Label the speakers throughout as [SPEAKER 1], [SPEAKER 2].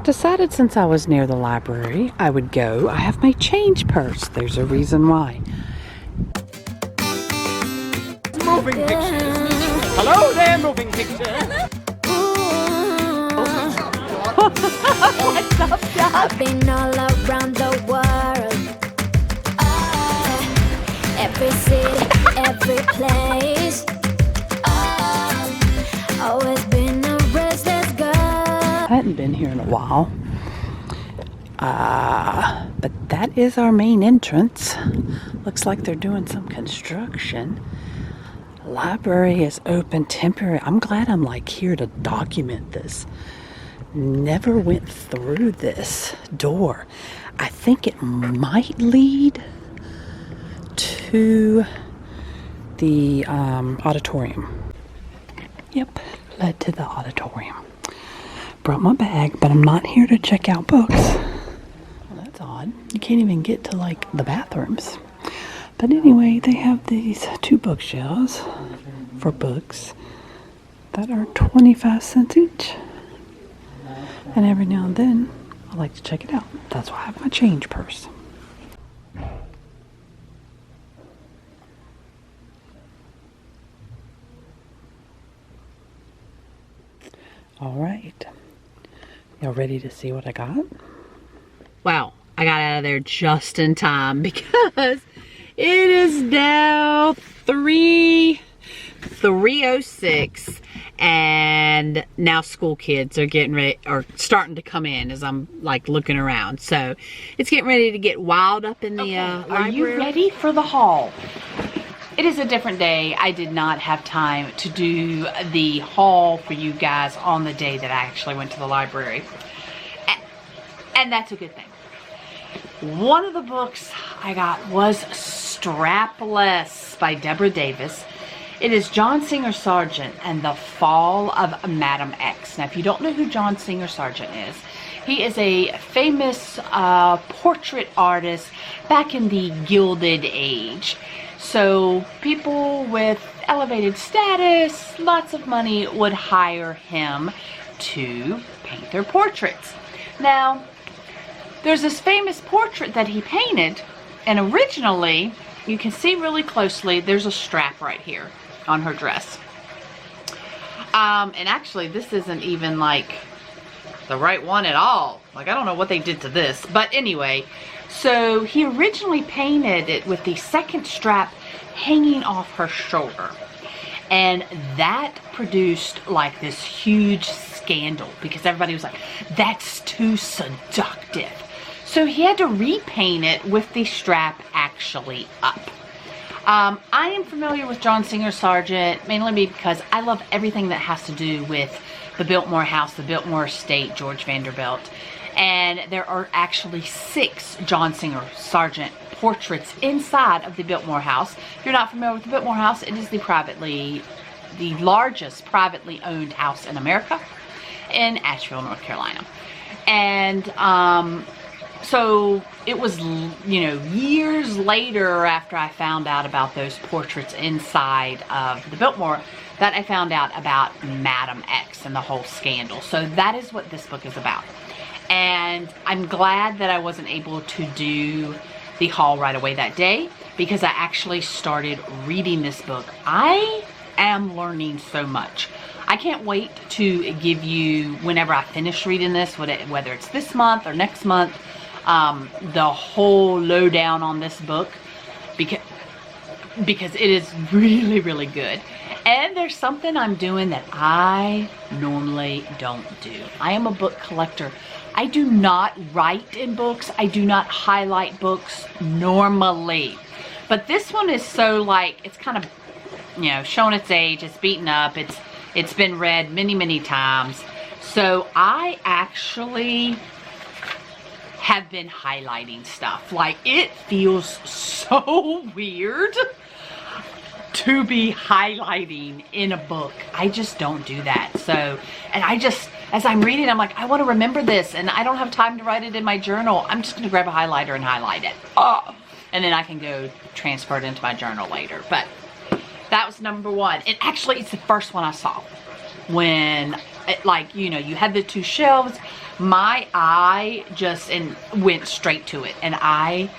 [SPEAKER 1] Decided since I was near the library, I would go. I have my change purse. There's a reason why.
[SPEAKER 2] Moving pictures. Hello there, moving pictures.
[SPEAKER 3] What's up, Doc? I've been all around the world. Every city, every place. Always been a restless girl.
[SPEAKER 1] I hadn't been here in a while. But that is our main entrance. Looks like they're doing some construction. Library is open temporary. I'm glad I'm like here to document this. Never went through this door. I think it might lead to the auditorium. Yep, led to the auditorium. Brought my bag, but I'm not here to check out books. Well, that's odd. You can't even get to like the bathrooms. But anyway, they have these 2 bookshelves for books that are 25 cents each. And every now and then, I like to check it out. That's why I have my change purse. All right. Y'all ready to see what I got? Wow, I got out of there just in time because it is now 3:06 and now school kids are getting ready, or starting to come in as I'm like looking around. So it's getting ready to get wild up in the library. Are you ready for the haul? It is a different day. I did not have time to do the haul for you guys on the day that I actually went to the library. And that's a good thing. One of the books I got was Strapless by Deborah Davis. It is John Singer Sargent and the Fall of Madam X. Now, if you don't know who John Singer Sargent is, he is a famous portrait artist back in the Gilded Age. So people with elevated status, lots of money, would hire him to paint their portraits. Now, there's this famous portrait that he painted, and originally, you can see really closely, there's a strap right here on her dress. And actually, this isn't even like the right one at all. Like, I don't know what they did to this. But anyway, so he originally painted it with the second strap hanging off her shoulder. And that produced like this huge scandal because everybody was like, that's too seductive. So he had to repaint it with the strap actually up. I am familiar with John Singer Sargent mainly because I love everything that has to do with the Biltmore House, the Biltmore Estate, George Vanderbilt. And there are actually 6 John Singer Sargent portraits inside of the Biltmore House. If you're not familiar with the Biltmore House, it is the largest privately owned house in America in Asheville, North Carolina. And so it was, you know, years later after I found out about those portraits inside of the Biltmore that I found out about Madam X and the whole scandal. So that is what this book is about. And I'm glad that I wasn't able to do the haul right away that day because I actually started reading this book. I am learning so much. I can't wait to give you, whenever I finish reading this, whether it's this month or next month, the whole lowdown on this book because it is really, really good. And there's something I'm doing that I normally don't do. I am a book collector. I do not write in books. I do not highlight books normally. But this one is so like, it's kind of, you know, showing its age. It's beaten up. It's been read many, many times. So I actually have been highlighting stuff. Like, it feels so weird to be highlighting in a book. I just don't do that. So, and I just, as I'm reading, I'm like, I want to remember this and I don't have time to write it in my journal. I'm just going to grab a highlighter and highlight it. Oh, and then I can go transfer it into my journal later. But that was number 1. And actually, it's the first one I saw when, like, you know, you had the 2 shelves. my eye just went straight to it, and I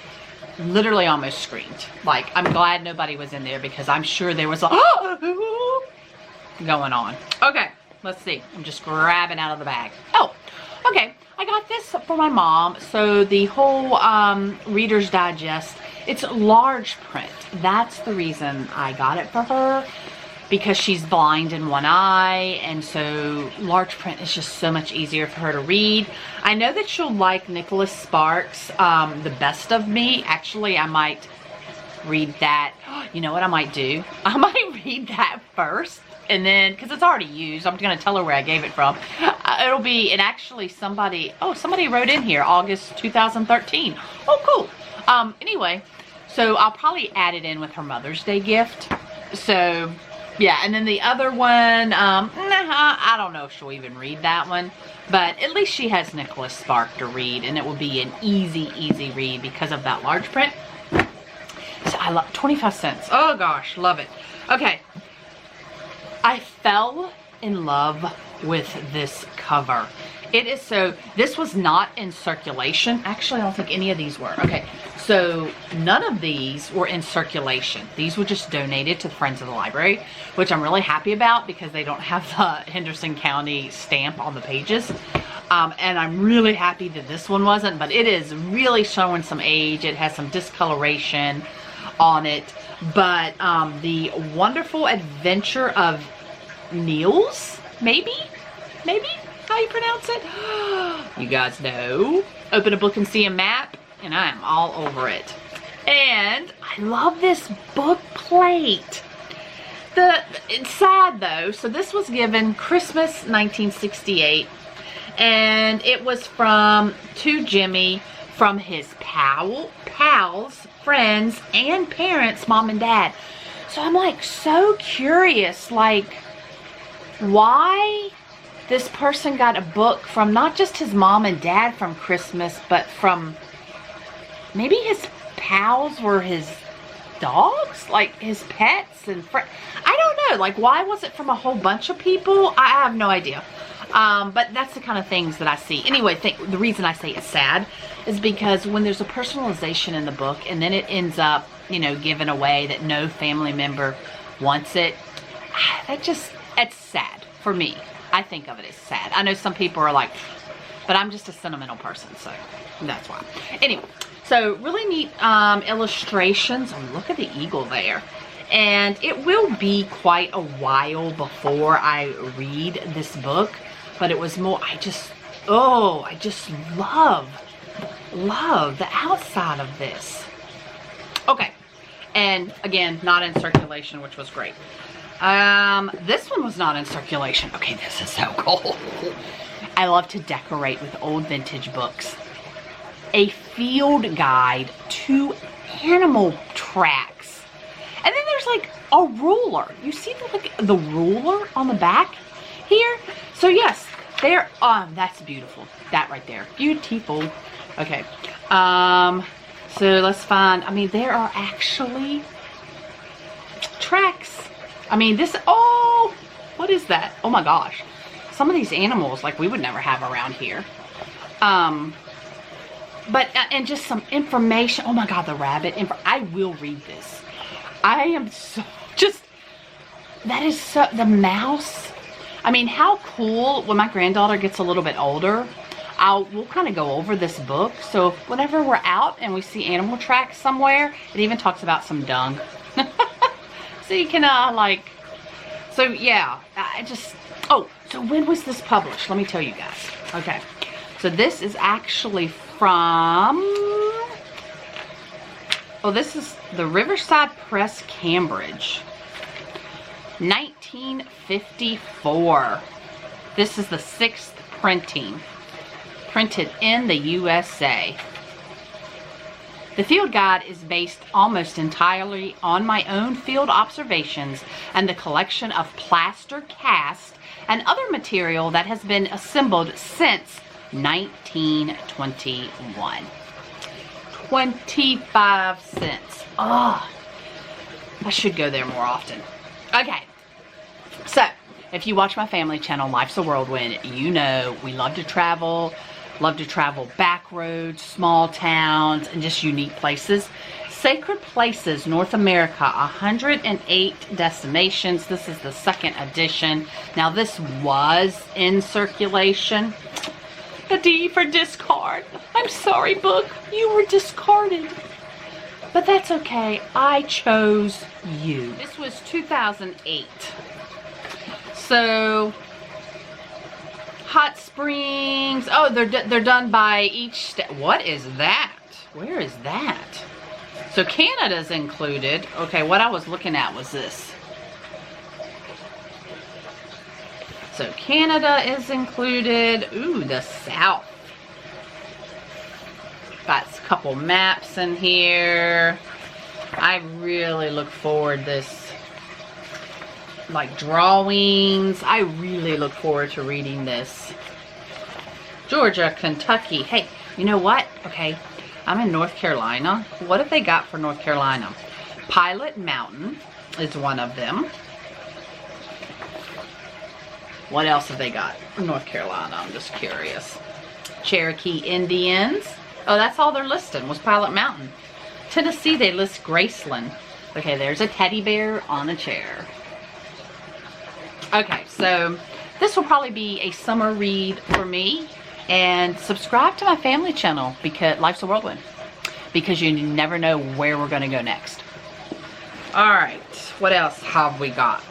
[SPEAKER 1] literally almost screamed. Like, I'm glad nobody was in there, because I'm sure there was a going on. Okay, let's see. I'm just grabbing out of the bag. Oh, okay. I got this for my mom. So the whole Reader's Digest, it's large print. That's the reason I got it for her, because she's blind in one eye, and so large print is just so much easier for her to read. I know that she'll like Nicholas Sparks' The Best of Me. Actually, I might read that. You know what I might do? I might read that first, and then, because it's already used, I'm going to tell her where I gave it from. It'll be, and actually somebody wrote in here, August 2013. Oh, cool. Anyway, so I'll probably add it in with her Mother's Day gift. So, yeah, and then the other one, I don't know if she'll even read that one, but at least she has Nicholas Spark to read, and it will be an easy read because of that large print. So I love 25 cents. Oh gosh, love it. Okay. I fell in love with this cover. It is so, this was not in circulation. Actually, I don't think any of these were. Okay, so none of these were in circulation. These were just donated to the Friends of the Library, which I'm really happy about, because they don't have the Henderson County stamp on the pages. And I'm really happy that this one wasn't, but it is really showing some age. It has some discoloration on it. But The Wonderful Adventure of Niels, maybe how you pronounce it. You guys know. Open a book and see a map, and I am all over it. And I love this book plate. It's sad though. So this was given Christmas 1968, and it was to Jimmy from his pals, friends, and parents, mom and dad. So I'm like so curious, like why this person got a book from not just his mom and dad from Christmas, but from maybe his pals were his dogs, like his pets and friends. I don't know, like why was it from a whole bunch of people? I have no idea. But that's the kind of things that I see. Anyway, the reason I say it's sad is because when there's a personalization in the book and then it ends up, you know, given away that no family member wants it, it's sad for me. I think of it as sad. I know some people are like, but I'm just a sentimental person, so that's why. Anyway, so really neat illustrations. Oh, look at the eagle there. And it will be quite a while before I read this book, but it was more, I just love the outside of this. Okay, and again, not in circulation, which was great. This one was not in circulation. Okay, this is so cool. I love to decorate with old vintage books. A field guide to animal tracks. And then there's like a ruler. You see the ruler on the back here? So yes, there, that's beautiful. That right there, beautiful. Okay, so let's find, I mean, there are actually tracks. I mean, this, oh, what is that? Oh my gosh. Some of these animals, like, we would never have around here. But, and just some information. Oh my God, the rabbit. I will read this. I am so, that is so, the mouse. I mean, how cool, when my granddaughter gets a little bit older, we'll kind of go over this book. So whenever we're out and we see animal tracks somewhere, it even talks about some dung. So you can, so yeah, so when was this published? Let me tell you guys. Okay, so this is actually from, this is the Riverside Press, Cambridge, 1954. This is the 6th printing, printed in the USA. The field guide is based almost entirely on my own field observations and the collection of plaster cast and other material that has been assembled since 1921. 25 cents. Oh, I should go there more often. Okay, so if you watch my family channel, Life's a Whirlwind, you know we love to travel back roads, small towns, and just unique places. Sacred Places, North America, 108 destinations. This is the second edition. Now this was in circulation. A D for discard. I'm sorry, book. You were discarded. But that's okay. I chose you. This was 2008. So, Hot Springs. Oh, they're done by each state. What is that? Where is that? So Canada's included. Okay, what I was looking at was this. So Canada is included. Ooh, the South. Got a couple maps in here. I really look forward this, like drawings. I really look forward to reading this. Georgia, Kentucky. Hey, you know what? Okay, I'm in North Carolina. What have they got for North Carolina? Pilot Mountain is one of them. What else have they got in North Carolina? I'm just curious. Cherokee Indians. Oh, that's all they're listing was Pilot Mountain. Tennessee, they list Graceland. Okay, there's a teddy bear on a chair. Okay, so this will probably be a summer read for me. And subscribe to my family channel, because Life's a Whirlwind, because you never know where we're going to go next. All right, what else have we got?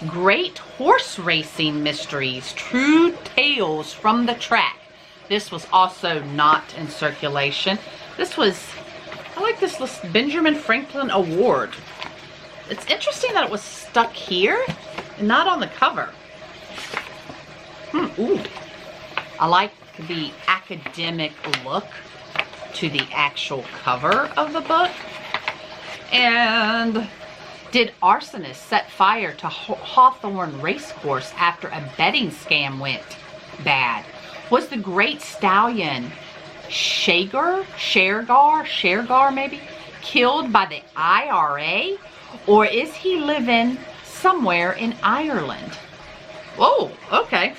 [SPEAKER 1] Great Horse Racing Mysteries, True Tales from the Track. This was also not in circulation. This was, I like this list, Benjamin Franklin Award. It's interesting that it was stuck here and not on the cover. Ooh. I like the academic look to the actual cover of the book. And did arsonists set fire to Hawthorne Racecourse after a betting scam went bad? Was the great stallion Shergar maybe, killed by the IRA? Or is he living somewhere in Ireland? Whoa, okay.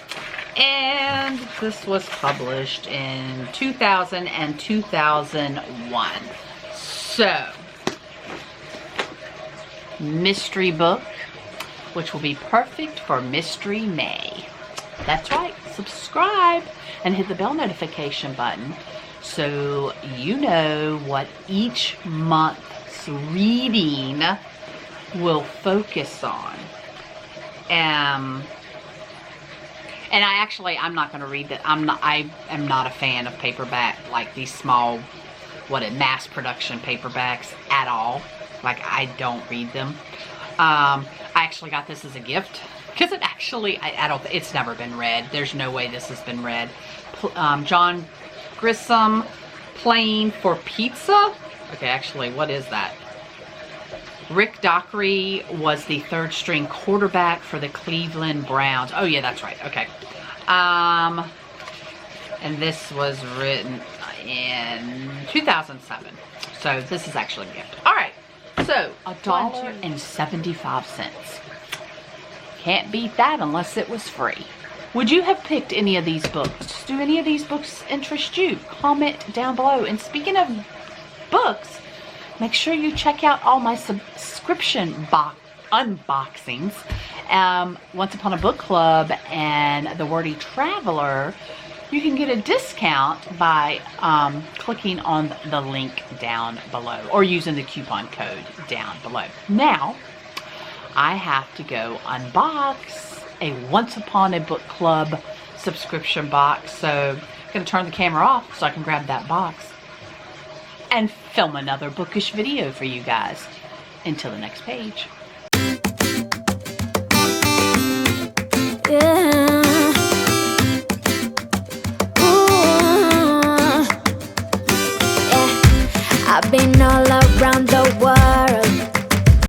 [SPEAKER 1] And this was published in 2000 and 2001. So, mystery book, which will be perfect for Mystery May. That's right, subscribe and hit the bell notification button so you know what each month's reading will focus on. And I'm not going to read that. I am not a fan of paperback, like these small, mass production paperbacks at all. Like, I don't read them. I actually got this as a gift because it actually, it's never been read. There's no way this has been read. John Grisham, Playing for Pizza. Okay, actually, what is that? Rick Dockery was the third string quarterback for the Cleveland Browns. Oh yeah, that's right. Okay. And this was written in 2007. So this is actually a gift. All right. So $1.75. Can't beat that unless it was free. Would you have picked any of these books? Do any of these books interest you? Comment down below. And speaking of books, make sure you check out all my subscription unboxings. Once Upon a Book Club and The Wordy Traveler, you can get a discount by clicking on the link down below or using the coupon code down below. Now, I have to go unbox a Once Upon a Book Club subscription box. So I'm going to turn the camera off so I can grab that box and film another bookish video for you guys. Until the next page.
[SPEAKER 3] Yeah.